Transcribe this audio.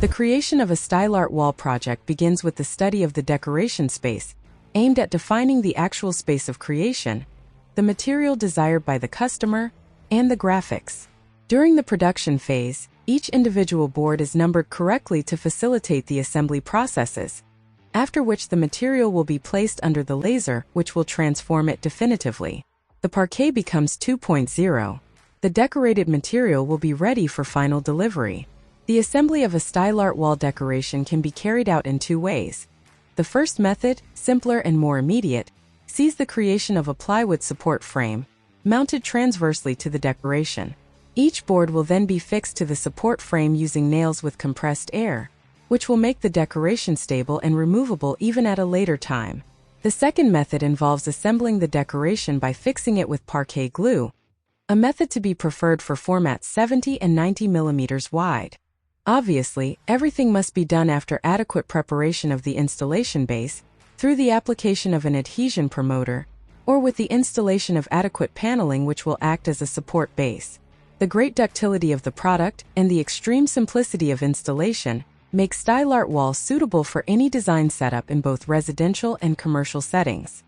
The creation of a Stilart wall project begins with the study of the decoration space, aimed at defining the actual space of creation, the material desired by the customer, and the graphics. During the production phase, each individual board is numbered correctly to facilitate the assembly processes, after which the material will be placed under the laser, which will transform it definitively. The parquet becomes 2.0. The decorated material will be ready for final delivery. The assembly of a Stilart wall decoration can be carried out in two ways. The first method, simpler and more immediate, sees the creation of a plywood support frame, mounted transversely to the decoration. Each board will then be fixed to the support frame using nails with compressed air, which will make the decoration stable and removable even at a later time. The second method involves assembling the decoration by fixing it with parquet glue, a method to be preferred for formats 70 and 90 mm wide. Obviously, everything must be done after adequate preparation of the installation base, through the application of an adhesion promoter, or with the installation of adequate paneling which will act as a support base. The great ductility of the product and the extreme simplicity of installation make Stilart wall suitable for any design setup in both residential and commercial settings.